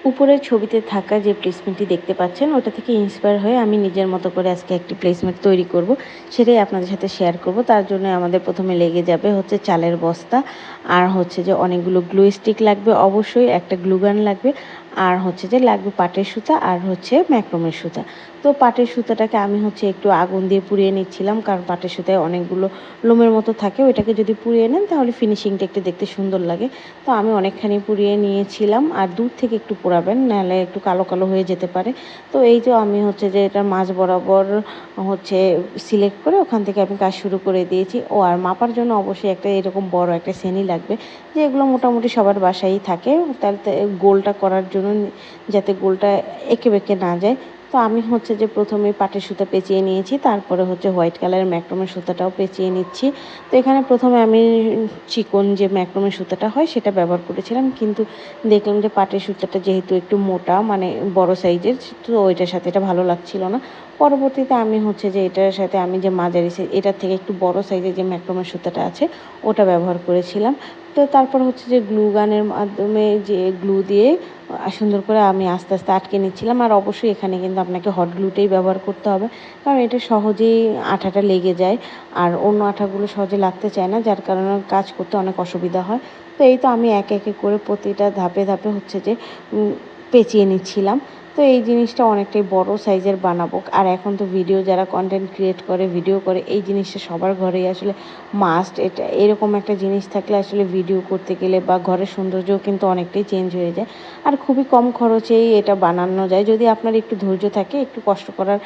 উপরের ছবিতে থাকা যে প্লেসমেন্টটি দেখতে পাচ্ছেন ওটা থেকে ইন্সপায়ার হয়ে আমি নিজের মতো করে আজকে একটি প্লেসমেন্ট তৈরি করব, সেটাই আপনাদের সাথে শেয়ার করব। তার জন্য আমাদের প্রথমে লেগে যাবে হচ্ছে চালের বস্তা, আর হচ্ছে যে অনেকগুলো গ্লু স্টিক লাগবে, অবশ্যই একটা গ্লুগান লাগবে, আর হচ্ছে যে লাগবে পাটের সুতা আর হচ্ছে ম্যাক্রোমের সুতা। তো পাটের সুতাটাকে আমি হচ্ছে একটু আগুন দিয়ে পুড়িয়ে নিচ্ছিলাম, কারণ পাটের সুতায় অনেকগুলো লোমের মতো থাকে, ওইটাকে যদি পুড়িয়ে নেন তাহলে ফিনিশিংটা একটু দেখতে সুন্দর লাগে। তো আমি অনেকখানি পুড়িয়ে নিয়েছিলাম, আর দূর থেকে একটু পোড়াবেন, নাহলে একটু কালো কালো হয়ে যেতে পারে। তো এই যে আমি হচ্ছে যে এটা মাঝ বরাবর হচ্ছে সিলেক্ট করে ওখান থেকে আমি কাজ শুরু করে দিয়েছি। ও আর মাপার জন্য অবশ্যই একটা এরকম বড় একটা ছেনি লাগবে, যে এগুলো মোটামুটি সবার বাসায়ই থাকে, তাহলে গোলটা করার জন্য, যাতে গোলটা এঁকে বেঁকে না যায়। তো আমি হচ্ছে যে প্রথমে পাটের সুতা পেঁচিয়ে নিয়েছি, তারপরে হচ্ছে হোয়াইট কালারের ম্যাক্রোমের সুতাটাও পেঁচিয়ে নিচ্ছি। তো এখানে প্রথমে আমি চিকন যে ম্যাক্রোমের সুতাটা হয় সেটা ব্যবহার করেছিলাম, কিন্তু দেখলাম যে পাটের সুতাটা যেহেতু একটু মোটা, মানে বড় সাইজের, তো ওইটার সাথে এটা ভালো লাগছিল না। পরবর্তীতে আমি হচ্ছে যে এটার সাথে আমি যে মাঝারি সাইজ, এটার থেকে একটু বড় সাইজের যে ম্যাক্রোমের সুতাটা আছে ওটা ব্যবহার করেছিলাম। তো তারপর হচ্ছে যে গ্লু গানের মাধ্যমে যে গ্লু দিয়ে সুন্দর করে আমি আস্তে আস্তে আটকে নিচ্ছিলাম। আর অবশ্যই এখানে কিন্তু আপনাকে হট গ্লুটাই ব্যবহার করতে হবে, কারণ এটা সহজেই আঠাটা লেগে যায়, আর অন্য আঠাগুলো সহজে লাগতে চায় না, যার কারণে কাজ করতে অনেক অসুবিধা হয়। তো এই তো আমি একে একে করে প্রতিটা ধাপে ধাপে হচ্ছে যে পেঁচিয়ে নিচ্ছিলাম। তো এই জিনিসটা অনেকটাই বড় সাইজের বানাবো, আর এখন তো ভিডিও যারা কন্টেন্ট ক্রিয়েট করে, ভিডিও করে, এই জিনিসটা সবার ঘরেই আসলে মাস্ট। এটা এরকম একটা জিনিস থাকলে আসলে ভিডিও করতে গেলে বা ঘরের সৌন্দর্যও কিন্তু অনেকটাই চেঞ্জ হয়ে যায়, আর খুবই কম খরচেই এটা বানানো যায়। যদি আপনার একটু ধৈর্য থাকে, একটু কষ্ট করার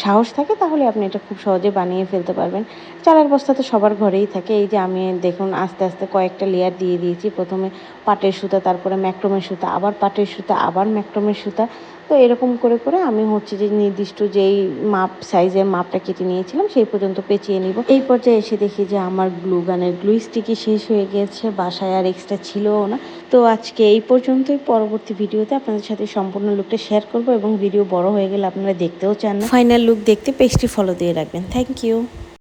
সাহস থাকে, তাহলে আপনি এটা খুব সহজে বানিয়ে ফেলতে পারবেন। চালের বস্তা তো সবার ঘরেই থাকে। এই যে আমি দেখুন আস্তে আস্তে কয়েকটা লেয়ার দিয়ে দিয়েছি, প্রথমে পাটের সুতা, তারপরে ম্যাক্রোমের সুতা, আবার পাটের সুতা, আবার ম্যাক্রোমের সুতা। তো এরকম করে করে আমি হচ্ছে যে নির্দিষ্ট যেই মাপ সাইজের মাপটা কেটে নিয়েছিলাম সেই পর্যন্ত পেঁচিয়ে নিব। এই পর্যায়ে এসে দেখি যে আমার গ্লু গানের গ্লু স্টিকি শেষ হয়ে গিয়েছে, বাসায় আর এক্সট্রা ছিলও না। তো আজকে এই পর্যন্তই। পরবর্তী ভিডিওতে আপনাদের সাথে সম্পূর্ণ লুকটা শেয়ার করব, এবং ভিডিও বড় হয়ে গেলে আপনারা দেখতেও চান না, ফাইনাল লুক দেখতে পেজটি ফলো দিয়ে রাখবেন। Thank you.